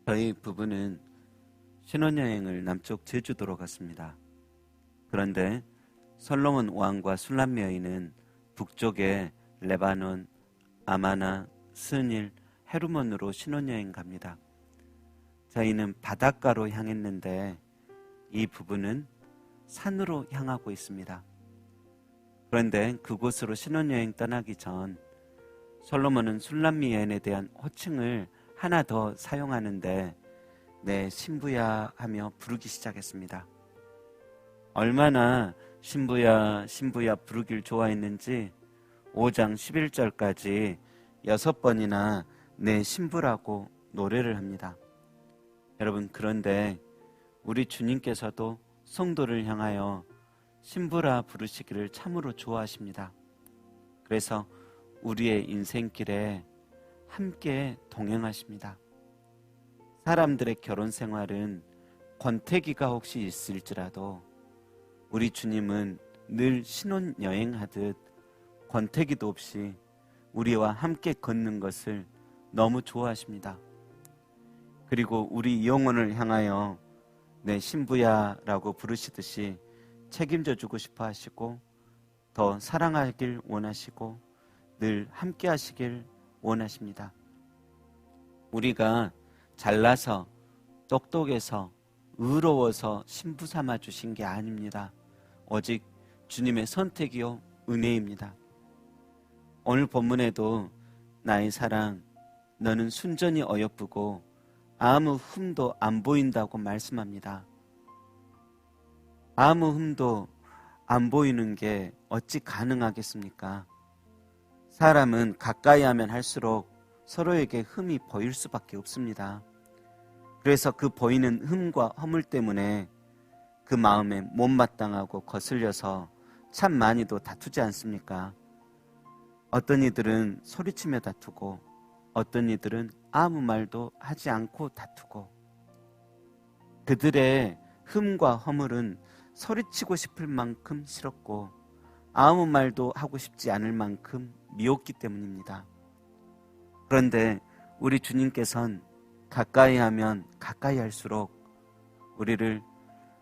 저희 부부는 신혼여행을 남쪽 제주도로 갔습니다. 그런데 솔로몬 왕과 술람 여인은 북쪽의 레바논, 아마나, 스닐, 헤르몬으로 신혼여행 갑니다. 저희는 바닷가로 향했는데 이 부부는 산으로 향하고 있습니다. 그런데 그곳으로 신혼여행 떠나기 전 솔로몬은 술람 여인에 대한 호칭을 하나 더 사용하는데 내 신부야 하며 부르기 시작했습니다. 얼마나 신부야 신부야 부르길 좋아했는지 5장 11절까지 6번이나 내 신부라고 노래를 합니다. 여러분, 그런데 우리 주님께서도 성도를 향하여 신부라 부르시기를 참으로 좋아하십니다. 그래서 우리의 인생길에 함께 동행하십니다. 사람들의 결혼 생활은 권태기가 혹시 있을지라도 우리 주님은 늘 신혼여행하듯 권태기도 없이 우리와 함께 걷는 것을 너무 좋아하십니다. 그리고 우리 영혼을 향하여 내 신부야 라고 부르시듯이 책임져 주고 싶어 하시고 더 사랑하길 원하시고 늘 함께 하시길 원하십니다. 우리가 잘나서 똑똑해서 의로워서 신부 삼아 주신 게 아닙니다. 오직 주님의 선택이요 은혜입니다. 오늘 본문에도 나의 사랑 너는 순전히 어여쁘고 아무 흠도 안 보인다고 말씀합니다. 아무 흠도 안 보이는 게 어찌 가능하겠습니까? 사람은 가까이 하면 할수록 서로에게 흠이 보일 수밖에 없습니다. 그래서 그 보이는 흠과 허물 때문에 그 마음에 못마땅하고 거슬려서 참 많이도 다투지 않습니까? 어떤 이들은 소리치며 다투고 어떤 이들은 아무 말도 하지 않고 다투고 그들의 흠과 허물은 소리치고 싶을 만큼 싫었고 아무 말도 하고 싶지 않을 만큼 미웠기 때문입니다. 그런데 우리 주님께서는 가까이 하면 가까이 할수록 우리를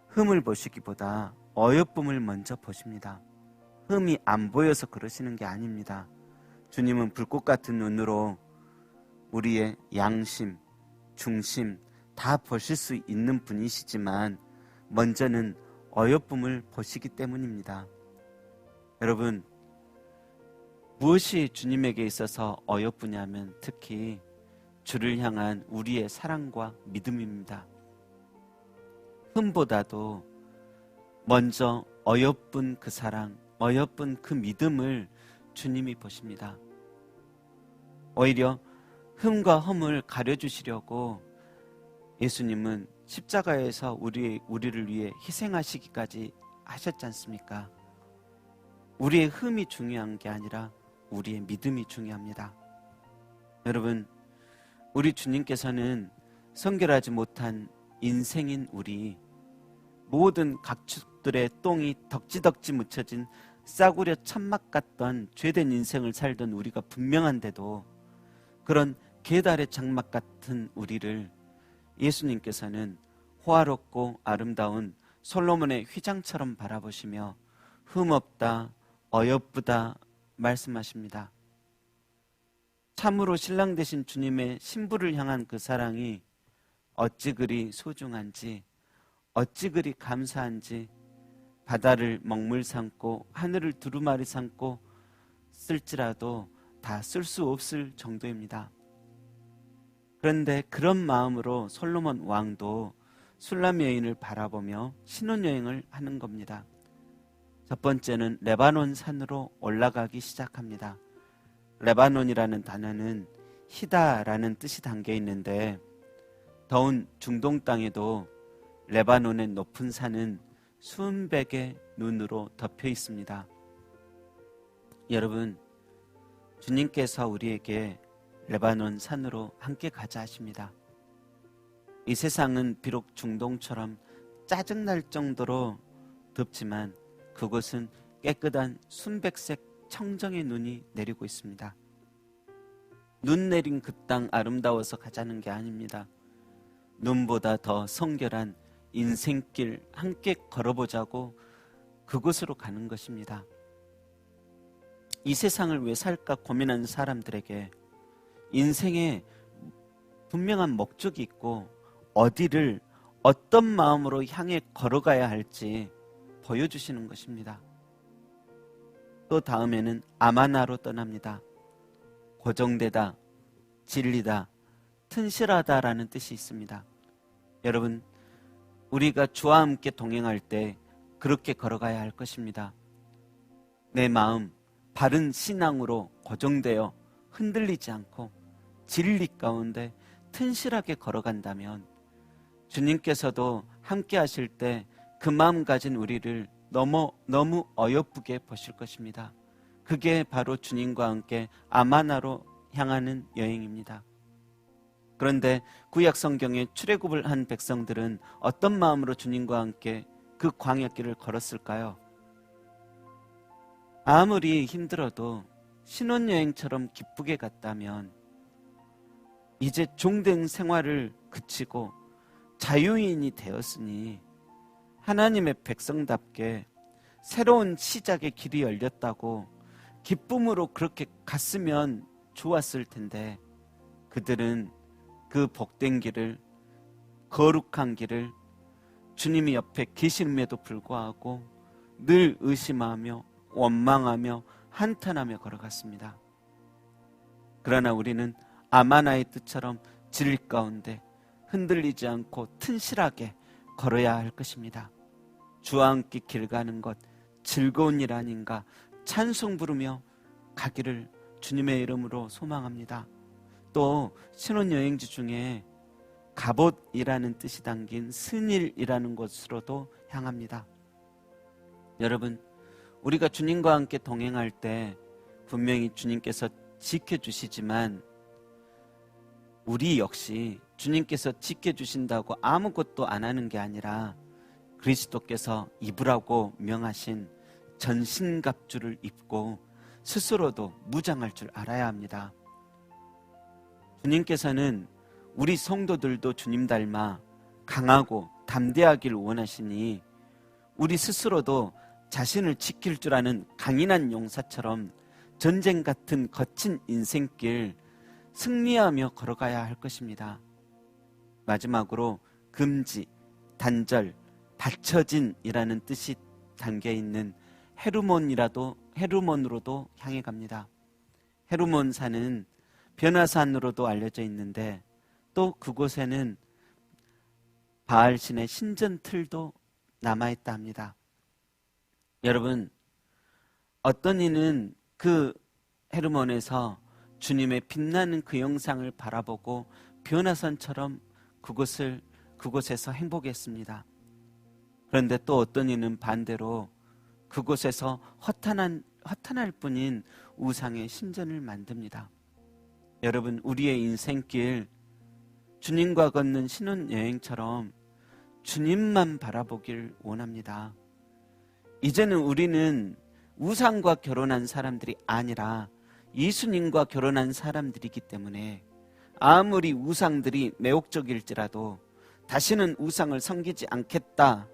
흠을 보시기보다 어여쁨을 먼저 보십니다. 흠이 안 보여서 그러시는 게 아닙니다. 주님은 불꽃 같은 눈으로 우리의 양심, 중심 다 보실 수 있는 분이시지만 먼저는 어여쁨을 보시기 때문입니다. 여러분, 무엇이 주님에게 있어서 어여쁘냐면 특히 주를 향한 우리의 사랑과 믿음입니다. 흠보다도 먼저 어여쁜 그 사랑, 어여쁜 그 믿음을 주님이 보십니다. 오히려 흠과 험을 가려주시려고 예수님은 십자가에서 우리를 위해 희생하시기까지 하셨지 않습니까? 우리의 흠이 중요한 게 아니라 우리의 믿음이 중요합니다. 여러분, 우리 주님께서는 성결하지 못한 인생인 우리 모든 각축들의 똥이 덕지덕지 묻혀진 싸구려 천막 같던 죄된 인생을 살던 우리가 분명한데도 그런 계달의 장막 같은 우리를 예수님께서는 호화롭고 아름다운 솔로몬의 휘장처럼 바라보시며 흠없다, 어여쁘다 말씀하십니다. 참으로 신랑 되신 주님의 신부를 향한 그 사랑이 어찌 그리 소중한지, 어찌 그리 감사한지 바다를 먹물 삼고 하늘을 두루마리 삼고 쓸지라도 다 쓸 수 없을 정도입니다. 그런데 그런 마음으로 솔로몬 왕도 술람 여인을 바라보며 신혼여행을 하는 겁니다. 첫 번째는 레바논 산으로 올라가기 시작합니다. 레바논이라는 단어는 희다라는 뜻이 담겨 있는데 더운 중동 땅에도 레바논의 높은 산은 수백의 눈으로 덮여 있습니다. 여러분, 주님께서 우리에게 레바논 산으로 함께 가자 하십니다. 이 세상은 비록 중동처럼 짜증날 정도로 덥지만 그곳은 깨끗한 순백색 청정의 눈이 내리고 있습니다. 눈 내린 그 땅 아름다워서 가자는 게 아닙니다. 눈보다 더 성결한 인생길 함께 걸어보자고 그곳으로 가는 것입니다. 이 세상을 왜 살까 고민하는 사람들에게 인생에 분명한 목적이 있고 어디를 어떤 마음으로 향해 걸어가야 할지 보여주시는 것입니다. 또 다음에는 아마나로 떠납니다. 고정되다, 진리다, 튼실하다라는 뜻이 있습니다. 여러분, 우리가 주와 함께 동행할 때 그렇게 걸어가야 할 것입니다. 내 마음 바른 신앙으로 고정되어 흔들리지 않고 진리 가운데 튼실하게 걸어간다면 주님께서도 함께 하실 때 그 마음 가진 우리를 너무 어여쁘게 보실 것입니다. 그게 바로 주님과 함께 아마나로 향하는 여행입니다. 그런데 구약 성경에 출애굽을 한 백성들은 어떤 마음으로 주님과 함께 그 광야길을 걸었을까요? 아무리 힘들어도 신혼여행처럼 기쁘게 갔다면 이제 종된 생활을 그치고 자유인이 되었으니 하나님의 백성답게 새로운 시작의 길이 열렸다고 기쁨으로 그렇게 갔으면 좋았을 텐데 그들은 그 복된 길을, 거룩한 길을 주님이 옆에 계심에도 불구하고 늘 의심하며 원망하며 한탄하며 걸어갔습니다. 그러나 우리는 아마나의 뜻처럼 진리 가운데 흔들리지 않고 튼실하게 걸어야 할 것입니다. 주와 함께 길 가는 것 즐거운 일 아닌가 찬송 부르며 가기를 주님의 이름으로 소망합니다. 또 신혼여행지 중에 갑옷이라는 뜻이 담긴 스닐이라는 곳으로도 향합니다. 여러분, 우리가 주님과 함께 동행할 때 분명히 주님께서 지켜주시지만 우리 역시 주님께서 지켜주신다고 아무것도 안 하는 게 아니라 그리스도께서 입으라고 명하신 전신갑주를 입고 스스로도 무장할 줄 알아야 합니다. 주님께서는 우리 성도들도 주님 닮아 강하고 담대하길 원하시니 우리 스스로도 자신을 지킬 줄 아는 강인한 용사처럼 전쟁 같은 거친 인생길 승리하며 걸어가야 할 것입니다. 마지막으로 금지, 단절, 받쳐진이라는 뜻이 담겨있는 헤르몬으로도 향해 갑니다. 헤르몬산은 변화산으로도 알려져 있는데 또 그곳에는 바알신의 신전틀도 남아있다 합니다. 여러분, 어떤 이는 그 헤르몬에서 주님의 빛나는 그 영상을 바라보고 변화산처럼 그곳에서 행복했습니다. 그런데 또 어떤 이는 반대로 그곳에서 허탄할 뿐인 우상의 신전을 만듭니다. 여러분, 우리의 인생길 주님과 걷는 신혼여행처럼 주님만 바라보길 원합니다. 이제는 우리는 우상과 결혼한 사람들이 아니라 예수님과 결혼한 사람들이기 때문에 아무리 우상들이 매혹적일지라도 다시는 우상을 섬기지 않겠다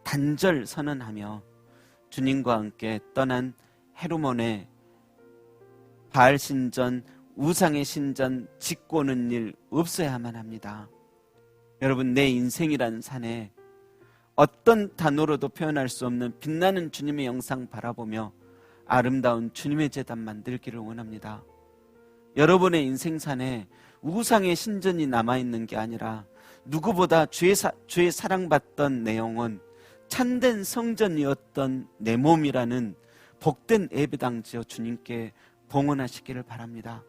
단절 선언하며 주님과 함께 떠난 헤르몬의 바알 신전, 우상의 신전 짓고는 일 없어야만 합니다. 여러분, 내 인생이라는 산에 어떤 단어로도 표현할 수 없는 빛나는 주님의 영상 바라보며 아름다운 주님의 제단 만들기를 원합니다. 여러분의 인생산에 우상의 신전이 남아있는 게 아니라 누구보다 주의 사랑받던 내 영혼, 참된 성전이었던 내 몸이라는 복된 예배당지어 주님께 봉헌하시기를 바랍니다.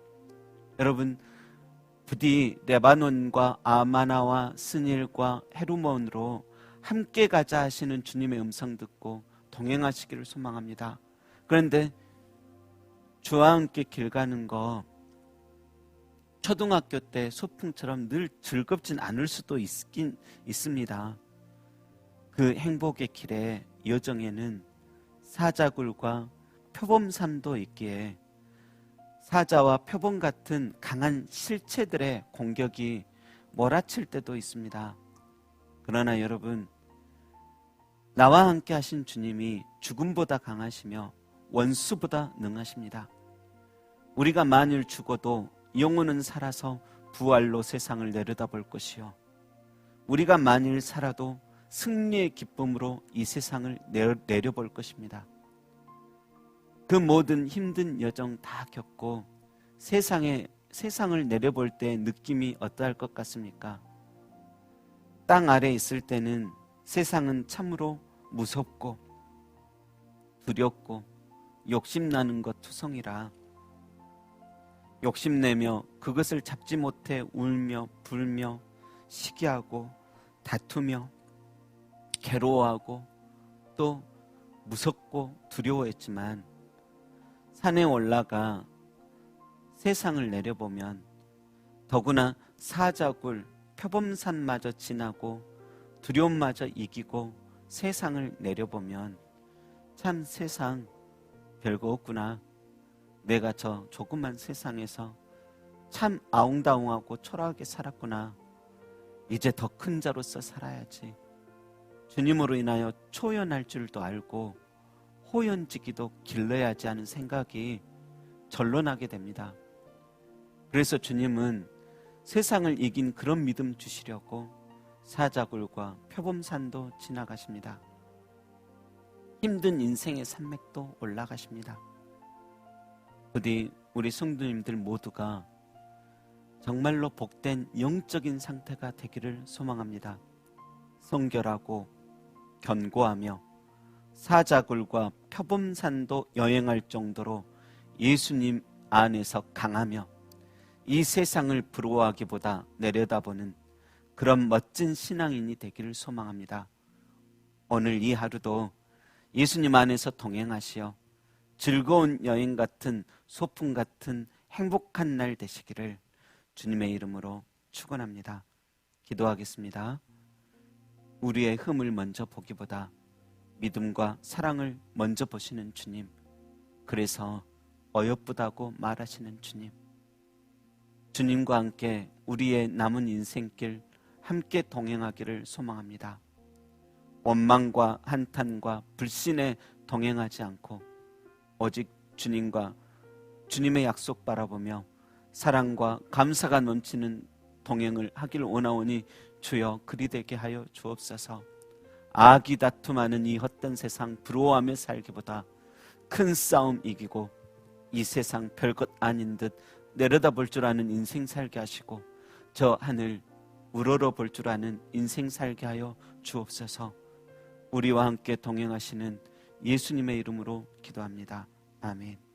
여러분, 부디 레바논과 아마나와 스닐과 헤르몬으로 함께 가자 하시는 주님의 음성 듣고 동행하시기를 소망합니다. 그런데 주와 함께 길 가는 거 초등학교 때 소풍처럼 늘 즐겁진 않을 수도 있긴 있습니다. 그 행복의 길의 여정에는 사자굴과 표범산도 있기에 사자와 표범 같은 강한 실체들의 공격이 몰아칠 때도 있습니다. 그러나 여러분, 나와 함께 하신 주님이 죽음보다 강하시며 원수보다 능하십니다. 우리가 만일 죽어도 영혼은 살아서 부활로 세상을 내려다볼 것이요, 우리가 만일 살아도 승리의 기쁨으로 이 세상을 내려볼 것입니다. 그 모든 힘든 여정 다 겪고 세상을 내려볼 때 느낌이 어떠할 것 같습니까? 땅 아래에 있을 때는 세상은 참으로 무섭고 두렵고 욕심나는 것 투성이라 욕심내며 그것을 잡지 못해 울며 불며 시기하고 다투며 괴로워하고 또 무섭고 두려워했지만, 산에 올라가 세상을 내려보면 더구나 사자굴 표범산마저 지나고 두려움마저 이기고 세상을 내려보면 참 세상 별거 없구나, 내가 저 조그만 세상에서 참 아웅다웅하고 초라하게 살았구나, 이제 더 큰 자로서 살아야지, 주님으로 인하여 초연할 줄도 알고 호연지기도 길러야지 하는 생각이 절로 나게 됩니다. 그래서 주님은 세상을 이긴 그런 믿음 주시려고 사자굴과 표범산도 지나가십니다. 힘든 인생의 산맥도 올라가십니다. 부디 우리 성도님들 모두가 정말로 복된 영적인 상태가 되기를 소망합니다. 성결하고 견고하며 사자굴과 표범산도 여행할 정도로 예수님 안에서 강하며 이 세상을 부러워하기보다 내려다보는 그런 멋진 신앙인이 되기를 소망합니다. 오늘 이 하루도 예수님 안에서 동행하시어 즐거운 여행 같은, 소풍 같은 행복한 날 되시기를 주님의 이름으로 축원합니다. 기도하겠습니다. 우리의 흠을 먼저 보기보다 믿음과 사랑을 먼저 보시는 주님, 그래서 어여쁘다고 말하시는 주님, 주님과 함께 우리의 남은 인생길 함께 동행하기를 소망합니다. 원망과 한탄과 불신에 동행하지 않고 오직 주님과 주님의 약속 바라보며 사랑과 감사가 넘치는 동행을 하길 원하오니 주여 그리 되게 하여 주옵소서. 악이 다툼하는 이 헛된 세상 부러워하며 살기보다 큰 싸움 이기고 이 세상 별것 아닌 듯 내려다볼 줄 아는 인생 살게 하시고 저 하늘 우러러 볼 줄 아는 인생 살게 하여 주옵소서. 우리와 함께 동행하시는 예수님의 이름으로 기도합니다. 아멘.